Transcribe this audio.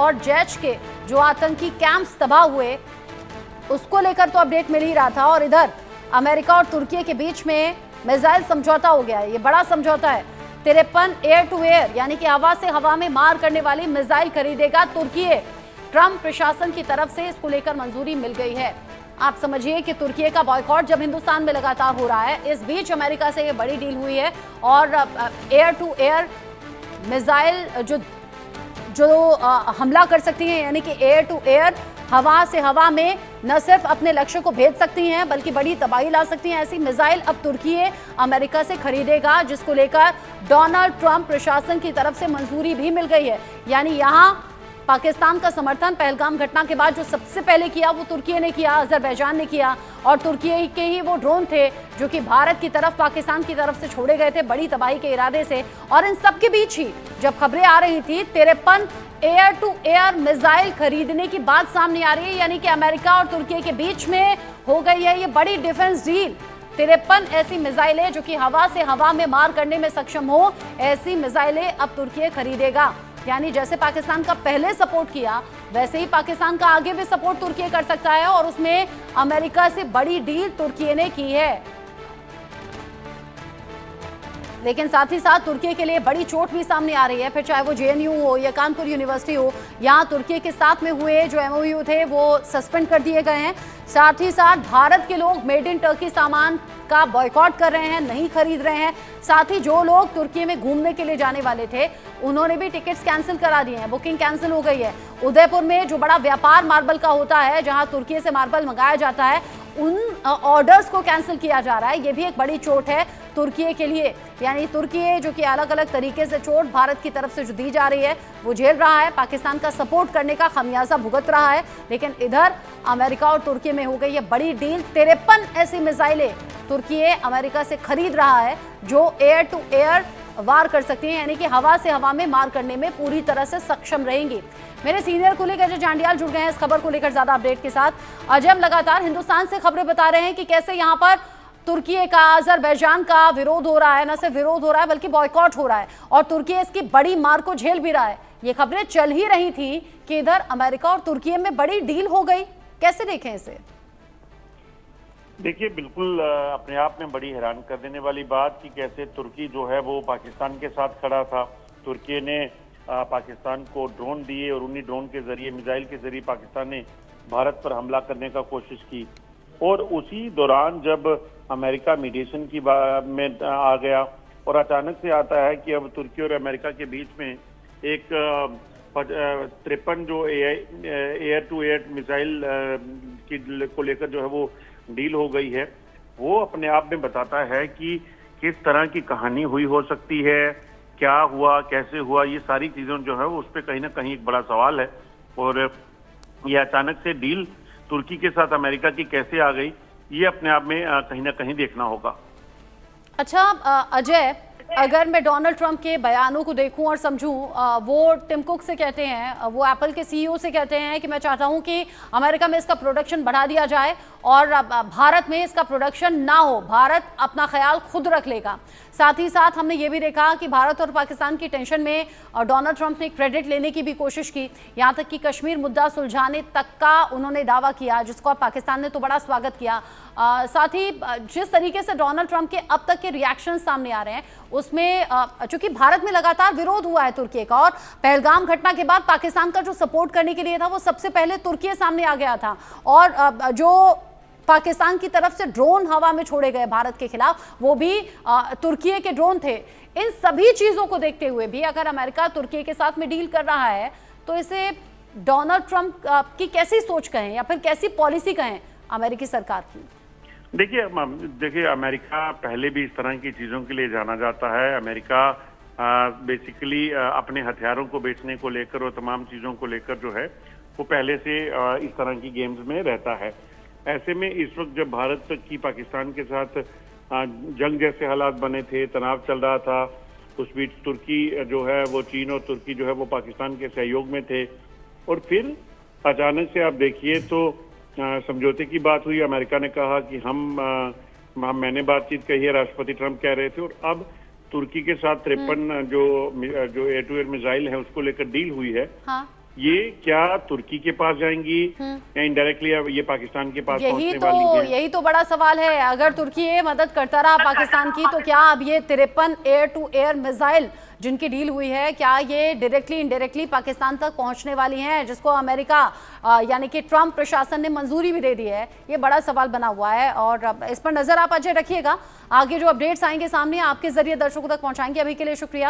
और जैश के जो आतंकी कैंप्स तबाह हुए उसको लेकर तो अपडेट मिल ही रहा था, और इधर अमेरिका और तुर्की के बीच में मिसाइल समझौता हो गया है। ये बड़ा समझौता है। 53 एयर टू एयर यानी कि हवा से हवा में मार करने वाली मिसाइल खरीदेगा तुर्की। ट्रंप प्रशासन की तरफ से इसको लेकर मंजूरी मिल गई है। आप समझिए कि तुर्की का बॉयकॉट जब हिंदुस्तान में लगातार हो रहा है, इस बीच अमेरिका से ये बड़ी डील हुई है और एयर टू एयर मिसाइल जो हमला कर सकती हैं, यानी कि एयर टू एयर हवा से हवा में न सिर्फ अपने लक्ष्य को भेज सकती हैं बल्कि बड़ी तबाही ला सकती हैं, ऐसी मिसाइल अब तुर्की अमेरिका से खरीदेगा, जिसको लेकर डोनाल्ड ट्रंप प्रशासन की तरफ से मंजूरी भी मिल गई है। यानी यहां पाकिस्तान का समर्थन पहलगाम घटना के बाद जो सबसे पहले किया वो तुर्की ने किया, अजरबैजान ने किया, और तुर्की के ही वो ड्रोन थे जो कि भारत की तरफ पाकिस्तान की तरफ से छोड़े गए थे बड़ी तबाही के इरादे से। और इन सब के बीच ही जब खबरें आ रही थी 53 एयर टू एयर मिसाइल खरीदने की बात सामने आ रही है, यानी कि अमेरिका और तुर्की के बीच में हो गई है ये बड़ी डिफेंस डील। 53 ऐसी मिसाइलें जो कि हवा से हवा में मार करने में सक्षम हो, ऐसी मिसाइलें अब तुर्की खरीदेगा। यानी जैसे पाकिस्तान का पहले सपोर्ट किया वैसे ही पाकिस्तान का आगे भी सपोर्ट तुर्की कर सकता है, और उसमें अमेरिका से बड़ी डील तुर्की ने की है। लेकिन साथ ही साथ तुर्की के लिए बड़ी चोट भी सामने आ रही है, फिर चाहे वो जेएनयू हो या कानपुर यूनिवर्सिटी हो। यहाँ तुर्की के साथ में हुए जो एमओयू थे वो सस्पेंड कर दिए गए हैं। साथ ही साथ भारत के लोग मेड इन टर्की सामान का बॉयकॉट कर रहे हैं, नहीं खरीद रहे हैं। साथ ही जो लोग तुर्की में घूमने के लिए जाने वाले थे उन्होंने भी टिकट्स कैंसिल करा दिए हैं, बुकिंग कैंसिल हो गई है। उदयपुर में जो बड़ा व्यापार मार्बल का होता है, जहां तुर्की से मार्बल मंगाया जाता है, उन ऑर्डर्स को कैंसिल किया जा रहा है। ये भी एक बड़ी चोट है तुर्की के लिए। यानी तुर्की जो कि अलग अलग तरीके से चोट भारत की तरफ से जो दी जा रही है वो झेल रहा है, पाकिस्तान का सपोर्ट करने का खमियाजा भुगत रहा है। लेकिन इधर अमेरिका और तुर्की में हो गई है बड़ी डील। 53 ऐसी मिसाइलें तुर्की अमेरिका से खरीद रहा है जो एयर टू एयर वार कर सकती हैं, यानी कि हवा से हवा में मार करने में पूरी तरह से सक्षम रहेंगी। मेरे सीनियर कुलीग अजय जांडियाल जुड़ गए हैं इस खबर को लेकर ज्यादा अपडेट के साथ। अजय, हम लगातार हिंदुस्तान से खबरें बता रहे हैं कि कैसे यहाँ पर तुर्की का अजरबैजान का विरोध हो रहा है, न सिर्फ विरोध हो रहा है बल्कि बॉयकॉट हो रहा है, और तुर्की इसकी बड़ी मार को झेल भी रहा है। ये खबरें चल ही रही थी कि इधर अमेरिका और तुर्की में बड़ी डील हो गई। कैसे देखें इसे? देखिए, बिल्कुल अपने आप में बड़ी हैरान कर देने वाली बात कि कैसे तुर्की जो है वो पाकिस्तान के साथ खड़ा था। तुर्की ने पाकिस्तान को ड्रोन दिए और उन्हीं ड्रोन के जरिए, मिसाइल के जरिए पाकिस्तान ने भारत पर हमला करने का कोशिश की। और उसी दौरान जब अमेरिका मीडिएशन की में आ गया और अचानक से आता है कि अब तुर्की और अमेरिका के बीच में एक 53 जो एयर टू एयर मिसाइल को लेकर जो है वो डील हो गई है, वो अपने आप में बताता है कि किस तरह की कहानी हुई हो सकती है, क्या हुआ, कैसे हुआ। ये सारी चीजें जो है वो उस पर कहीं ना कहीं एक बड़ा सवाल है। और ये अचानक से डील तुर्की के साथ अमेरिका की कैसे आ गई, ये अपने आप में कहीं ना कहीं देखना होगा। अच्छा अजय, अगर मैं डोनाल्ड ट्रंप के बयानों को देखूं और समझूं, वो टिम कुक से कहते हैं, वो एप्पल के सीईओ से कहते हैं कि मैं चाहता हूं कि अमेरिका में इसका प्रोडक्शन बढ़ा दिया जाए और भारत में इसका प्रोडक्शन ना हो, भारत अपना ख्याल खुद रख लेगा। साथ ही साथ हमने ये भी देखा कि भारत और पाकिस्तान की टेंशन में डोनाल्ड ट्रंप ने क्रेडिट लेने की भी कोशिश की, यहाँ तक कि कश्मीर मुद्दा सुलझाने तक का उन्होंने दावा किया, जिसको पाकिस्तान ने तो बड़ा स्वागत किया। साथ ही जिस तरीके से डोनाल्ड ट्रंप के अब तक के रिएक्शन सामने आ रहे हैं उसमें चूंकि भारत में लगातार विरोध हुआ है तुर्की का, और पहलगाम घटना के बाद पाकिस्तान का जो सपोर्ट करने के लिए था वो सबसे पहले तुर्की सामने आ गया था, और जो पाकिस्तान की तरफ से ड्रोन हवा में छोड़े गए भारत के खिलाफ वो भी तुर्की के ड्रोन थे। इन सभी चीजों को देखते हुए भी अगर अमेरिका तुर्की के साथ में डील कर रहा है तो इसे डोनाल्ड ट्रंप की कैसी सोच कहें या फिर कैसी पॉलिसी कहें अमेरिकी सरकार की? देखिए अमेरिका पहले भी इस तरह की चीजों के लिए जाना जाता है। अमेरिका बेसिकली अपने हथियारों को बेचने को लेकर और तमाम चीजों को लेकर जो है वो पहले से इस तरह की गेम्स में रहता है। ऐसे में इस वक्त जब भारत की पाकिस्तान के साथ जंग जैसे हालात बने थे, तनाव चल रहा था, उस बीच तुर्की जो है वो चीन और तुर्की जो है वो पाकिस्तान के सहयोग में थे, और फिर अचानक से आप देखिए तो समझौते की बात हुई। अमेरिका ने कहा कि मैंने बातचीत कही है, राष्ट्रपति ट्रंप कह रहे थे, और अब तुर्की के साथ 53 जो एयर टू एयर मिसाइल है उसको लेकर डील हुई है। हाँ। ये क्या तुर्की के पास जाएंगी या इनडायरेक्टली ये पाकिस्तान के पास पहुंचने वाली हैं? यही तो बड़ा सवाल है। अगर तुर्की ये मदद करता रहा पाकिस्तान की, तो क्या अब ये 53 एयर टू एयर मिसाइल जिनकी डील हुई है, क्या ये डायरेक्टली इनडायरेक्टली पाकिस्तान तक पहुंचने वाली हैं, जिसको अमेरिका यानी कि ट्रंप प्रशासन ने मंजूरी भी दे दी है? ये बड़ा सवाल बना हुआ है और इस पर नजर आप अजय रखिएगा। आगे जो अपडेट्स आएंगे सामने आपके जरिए दर्शकों तक पहुंचाएंगे। अभी के लिए शुक्रिया।